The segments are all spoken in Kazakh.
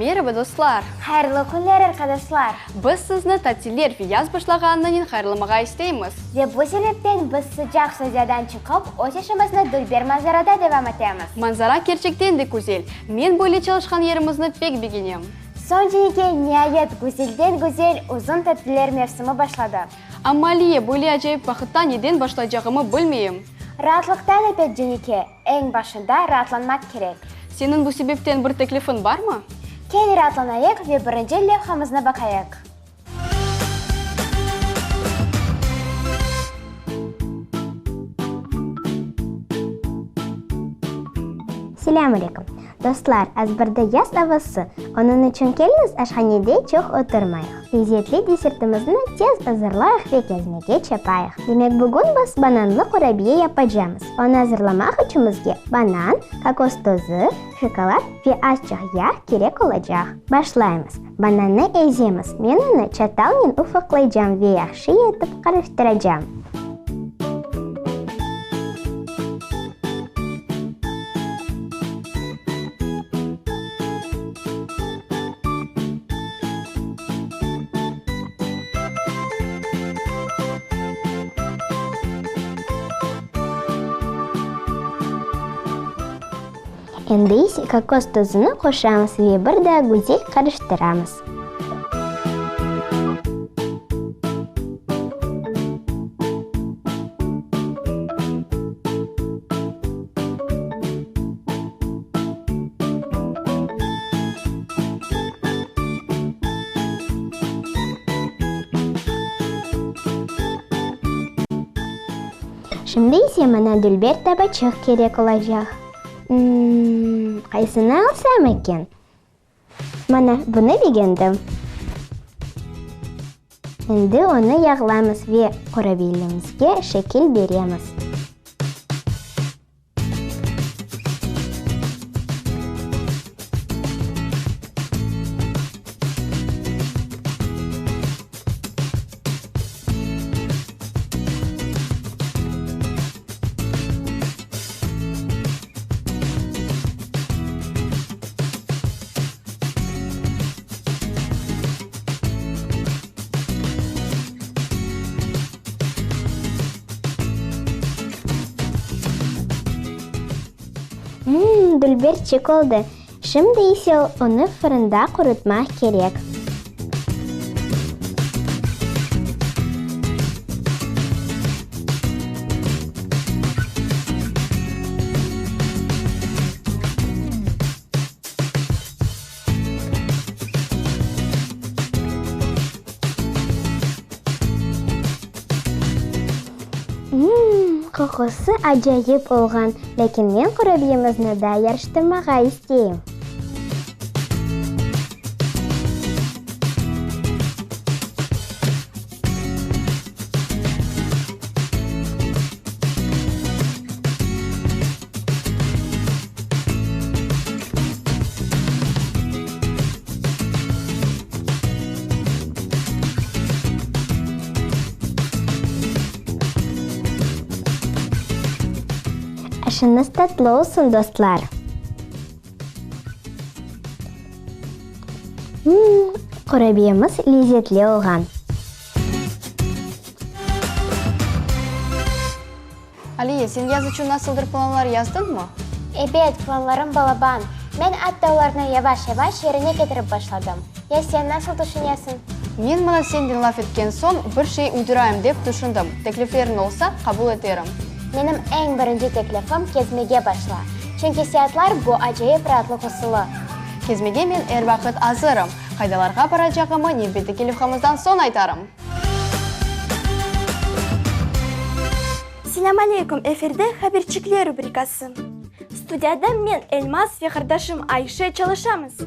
Merhaba dostlar. Hayırlı günler arkadaşlar. Biz sizni ta'tillar yaz başlaganından hayırlamağa isteymiz. Ve bu sebepten biz sıcak sözlerden çıkıp o'sishimizni Dilber manzarada devam etamiz. Manzara gerçekten de güzel. Men böyle çalışkan yerimizni pek beğeniyorum. Sonraki nihayet güzelden güzel uzun tatiller mevsimi başladı. Ama Aliye böyle acayip vakittan neden başlayacağımı bilmiyorum. Rahatlıktan epey Jenike. En başında rahatlanmak gerek. Senin bu sebepten bir teklifin var mı? Kel rahatlanayık ve birinci levhamızına bakayık. Selamünaleyküm. Dostlar, azbirda yaz havası. Onun için keliniz aşhanede çok oturmayıq. Lezzetli desertimizni tez hazırlayıq ve gezmege çapayıq. Demek bugün biz bananlı kurabiye yapacağız. Onu hazırlamak için bizge banan, kokos tozu, şokolad ve azıcık yağ gerek olacak. Başlayımız. Bananı ezemiz. Men onu çatalla ufaklayacağım ve yaxşı etip karıştıracağım. Endi ise kokos tozunu qo'shamiz ve bir de güzel karıştıramiz. Şimdi ise bana Dilber tabacık gerek olacak. Qaysini alsam ekan? Mana buni beğendim. Endi onu yağlaymiz ve kurabiyemizga şekil beramiz. Dilber oldu. Şimdi ise onu fırında kurutmak gerek. Kokusu acayip olgan, lekin men kurabiyemizni da yarıştırmağa isteyim. Aşınız tatlı olsun dostlar. Kurabiyemiz lezzetli olgan. Aliye, sen yaz için nasıldır planlar yazdın mı? Evet, planlarım balaban. Ben hatta onlarını yavaş yavaş yerine getirip başladım. Ya sen nasıl düşünüyorsun? Men mana senden laf etken son bir şey uydurayım deb düşündüm. Tekliflerin olsa kabul ederim. Benim en birinci teklifim gezmege başla. Çünkü seyahatler bu acayip rahatlık usulü. Gezmege men her vaqt hazırım. Qaydalarga baracağımı navbatdagi levhamizdan son aytarım. Selam aleyküm, efirde haberçikler rubrikası. Stüdyada men Elmas ve kardeşim Ayşe çalışamız.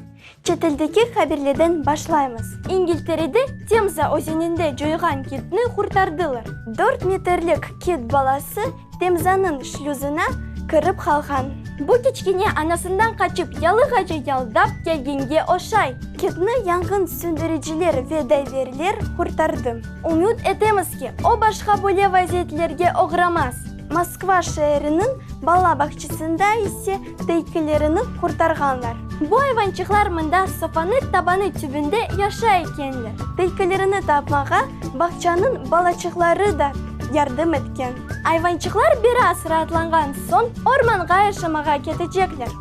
Çeteldeki haberlerden başlayımız. İngiltere'de Temza Özeni'nde joygan kitni kurtardılar. 4 metrlik kit balası Temza'nın şluzuna kırıp kalkan. Bu kichkine anasından kaçıp yalıgaca yaldap gelgenge oşay. Kitni yangın söndürücüler ve diveriler kurtardı. Umut etemiz ki o başka böyle vaziyetlerge uğramaz. Moskva şehrinin bala bahçesinde ise teykilerini kurtarganlar. Бу айванчыклар мында софаны табаны түбүндө жашай экенлер. Тилкелерини тапмага бакчанын балачыклары да ярдым эткен. Айванчыклар бир аз ырааттанган соң орманга жашамага кетежеклер.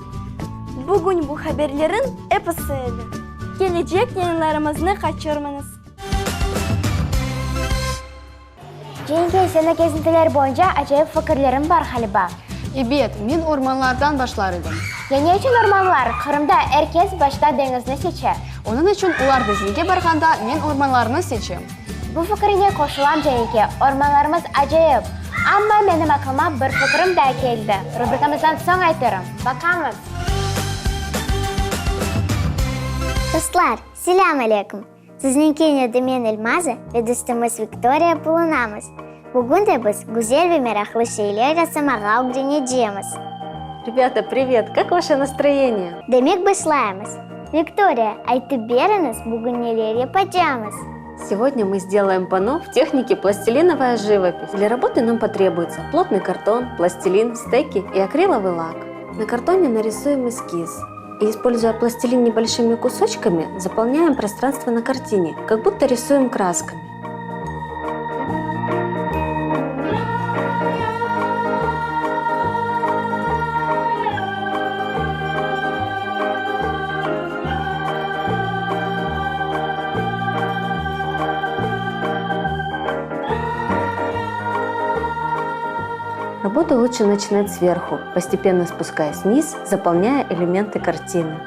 Бүгүн бу хаберлерин эпосы эле. Келечек яйынларымызны качырмаңыз. Жеңге, сені кезінтілер бойынша ажайып фікірлерім бар халиба. Ибет, мен орманлардан башлар едім. Яне үшін орманлар Қырымда әркез башта деңізні сече. Оның үшін олар бізге барғанда мен орманларны сечем. Бұл фікіріне қосылам Жеңге, орманларымыз ажайып. Амма менің ақылма бір фікірім да келді. Рубрикамыздан соң айтырым. Бақамыз. Достар, селям алейкум. Сізнен аdı мен Elmazı ve dostumuz Viktoriya bulunamız. Bugün de biz güzel ve meraklı şeyler жасамаға öğreneceğiz. Ребята, привет! Как ваше настроение? Demek başlayamız. Виктория, айтып беріңіз, bugün neler yapacağımız? Сегодня мы сделаем панно в технике пластилиновая живопись. Для работы нам потребуется плотный картон, пластилин, стеки и акриловый лак. На картоне нарисуем эскиз. И, используя пластилин небольшими кусочками, заполняем пространство на картине, как будто рисуем красками. Работу лучше начинать сверху, постепенно спускаясь вниз, заполняя элементы картины.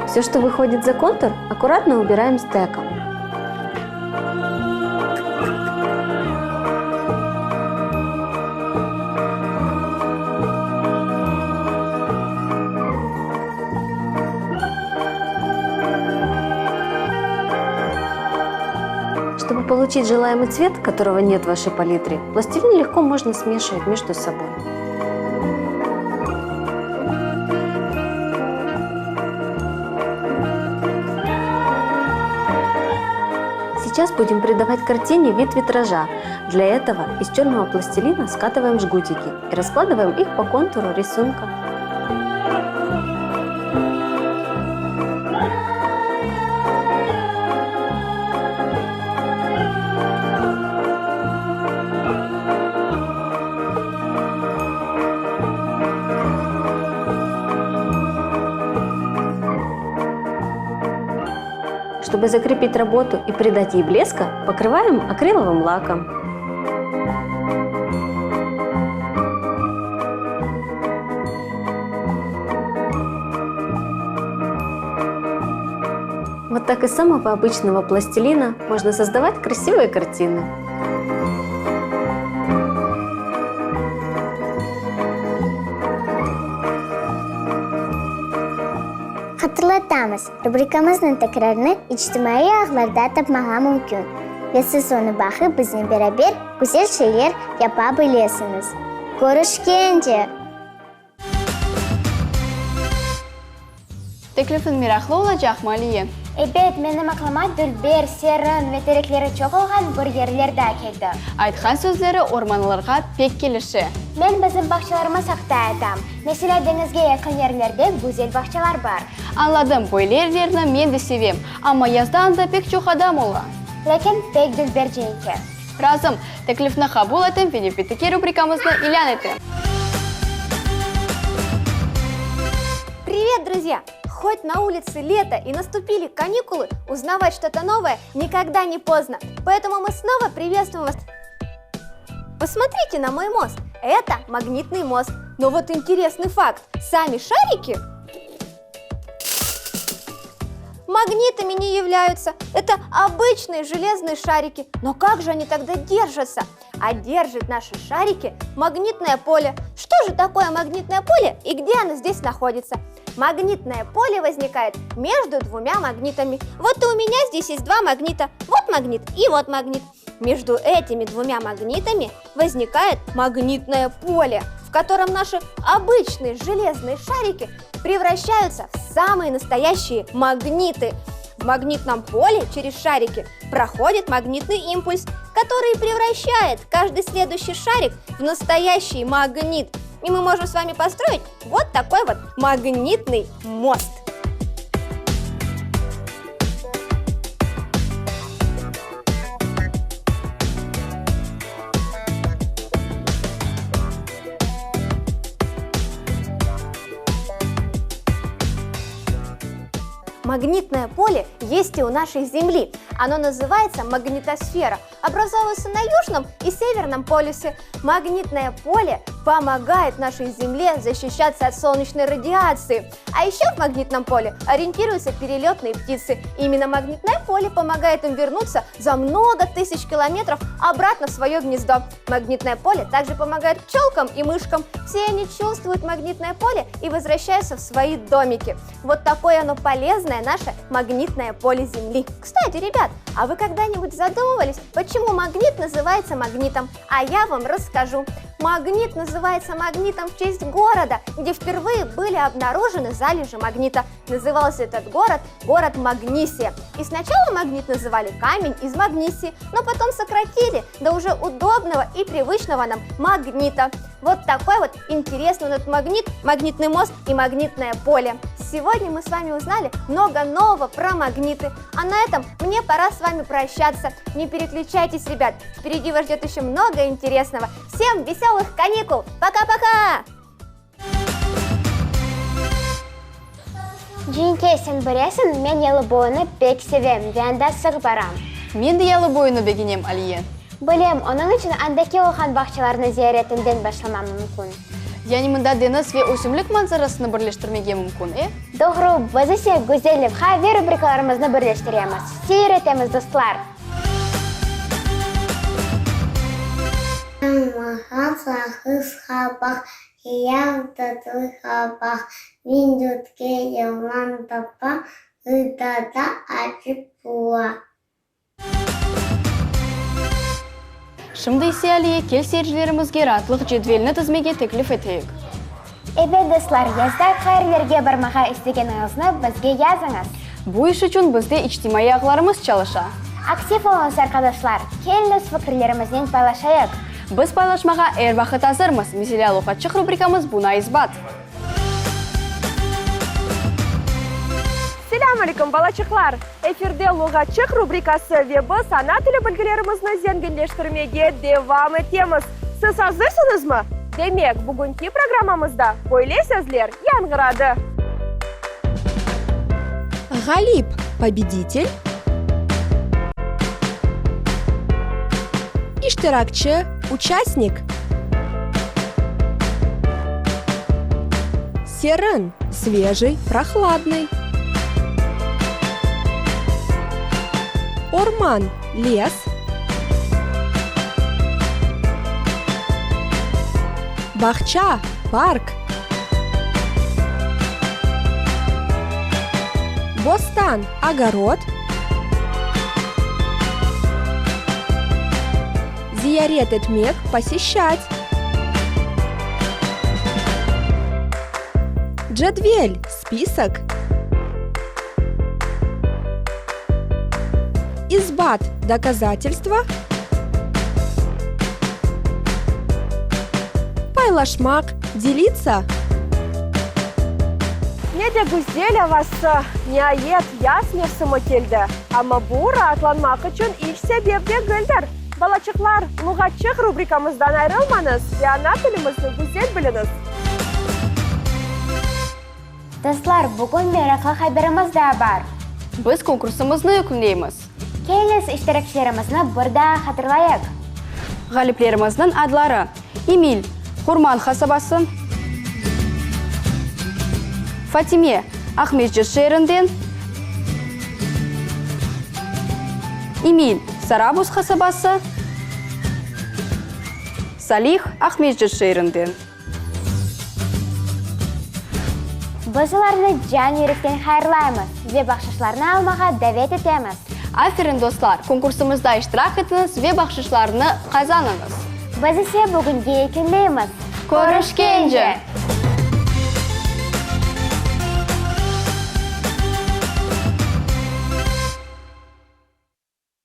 Все, что выходит за контур, аккуратно убираем стеком. Чтобы получить желаемый цвет, которого нет в вашей палитре, пластилин легко можно смешивать между собой. Сейчас будем придавать картине вид витража. Для этого из черного пластилина скатываем жгутики и раскладываем их по контуру рисунка. Чтобы закрепить работу и придать ей блеска, покрываем акриловым лаком. Вот так из самого обычного пластилина можно создавать красивые картины. Hatırlatamiz, rubrikamızın tekrarını ictimai ağlarda tapmağa mümkün. Ve siz onu bakıp bizimle beraber güzel şeyler yapabilirsiniz. Görüşkence. Teklifin meraklı olacak mı Aliye? Evet, benim aklıma Dülber, Serran ve terekleri çok olған bir yerlerde keldi. Айтқан сөздері орманларға pek келіші. Ben bizim bakçalarıma sakta aytam. Mesela denizge yakın yerlerde güzel bakçalar var. Anladım, böyle yerlerini men de sevem. Ama yazdan da pek çok adam olған. Lakin pek Dülber Cenke. Разым, teklifini kabul etim, Fenipeteki rubrikamızda ilan etim. Привет, друзья! Хоть на улице лето и наступили каникулы, узнавать что-то новое никогда не поздно. Поэтому мы снова приветствуем вас. Посмотрите на мой мост. Это магнитный мост. Но вот интересный факт. Сами шарики магнитами не являются. Это обычные железные шарики. Но как же они тогда держатся? А держит наши шарики магнитное поле. Что же такое магнитное поле и где оно здесь находится? Магнитное поле возникает между двумя магнитами. Вот и у меня здесь есть два магнита. Вот магнит и вот магнит. Между этими двумя магнитами возникает магнитное поле, в котором наши обычные железные шарики превращаются в самые настоящие магниты. В магнитном поле через шарики проходит магнитный импульс, который превращает каждый следующий шарик в настоящий магнит. И мы можем с вами построить вот такой вот магнитный мост. Магнитное поле есть и у нашей Земли. Оно называется магнитосфера. Образовывается на южном и северном полюсе. Магнитное поле помогает нашей Земле защищаться от солнечной радиации. А еще в магнитном поле ориентируются перелетные птицы. Именно магнитное поле помогает им вернуться за много тысяч километров обратно в свое гнездо. Магнитное поле также помогает пчелкам и мышкам. Все они чувствуют магнитное поле и возвращаются в свои домики. Вот такое оно полезное наше магнитное поле Земли. Кстати, ребят, а вы когда-нибудь задумывались, почему магнит называется магнитом? А я вам расскажу. Магнит называется магнитом в честь города, где впервые были обнаружены залежи магнита. Назывался этот город Магнисия. И сначала магнит называли камень из Магнисии, но потом сократили до уже удобного и привычного нам магнита. Вот такой вот интересный этот магнит, магнитный мост и магнитное поле. Сегодня мы с вами узнали много нового про магниты. А на этом мне пора с вами прощаться. Не переключайтесь, ребят, впереди вас ждет еще много интересного. Всем веселых каникул! Пока-пока! Жинке сен білесің, мен елі бойыны бек севем, венда сық барам. Мен де ялы бойыны бегенем, Алие. Білем, оның үшін андеке олған бақчаларыны зияретінден башламам мүмкін. Яғни мында деңіз ве өсімлік манзарасын бірлештірмеге мүмкін, Doğru, біз ise güzelim, ve rubrikalarımızı birleştiremiz. Seyretemiz dostlar. Махан сахыз хабах, яғдады хабах, мен дүтке елан тапа, ұдада ажып буа. Шымды есе Алие, кел сейіржілерімізге ратлық жедвеліні тізмеге теклif етейік. Достlar, yazda қайырлерге бармаға істегеніңізді бізге yazыңыз. Bu iş için bizde içtimai ağlarımız çalışa. Aktif olunuz arkadaşlar. Keliniz fikirlerimizden paylaşayıq. Biz paylaşmağa er vaqt hazırmız. Mesela Luqatçıq rubrikamız buna isbat. Selam aleyküm балачықлар. Эфирде Лугачық рубрикасы ve biz ana tili bilgilerimizni zenginleştirmeye devam etemiz. Siz hazırsınız mı? Demek bugünkü programımızda böyle sözler яңгырады. Галип – победитель. Иштиракчы – участник. Серын – свежий, прохладный. Орман – лес. Бахча – парк. Бостан – огород. Зиярет этмек – посещать. Джадвель – список. Избат – доказательство. Пайлашмак – делиться. Ne de güzel havası. Nihayet yaz mevsimi geldi. Ama bu rahatlanmak için ilk sebep de güldür. Балачықлар, Лугачық рубрикамыздан ayrılmanız ve ana tilimizni güzel biliniz. Dostlar, bugün meraklı haberimiz de var. Biz konkursımızı yükümleyimiz. Keliniz iştirakçılarımızı burada hatırlayıq. Galiplerimizin adları Emil Hurman kasabası, Fatime Ahmetçi şehrinden, Emil Sarabuz kasabası, Salih Ahmetçi şehrinden. Biz ularni can yürekten hayırlaymiz ve bakşışlarını almağa davet etemiz. Aferin dostlar, konkursumuzda iştirak etiniz ve bakşışlarını kazanınız. Biz ise bugün yekünleyimiz. Görüşkence.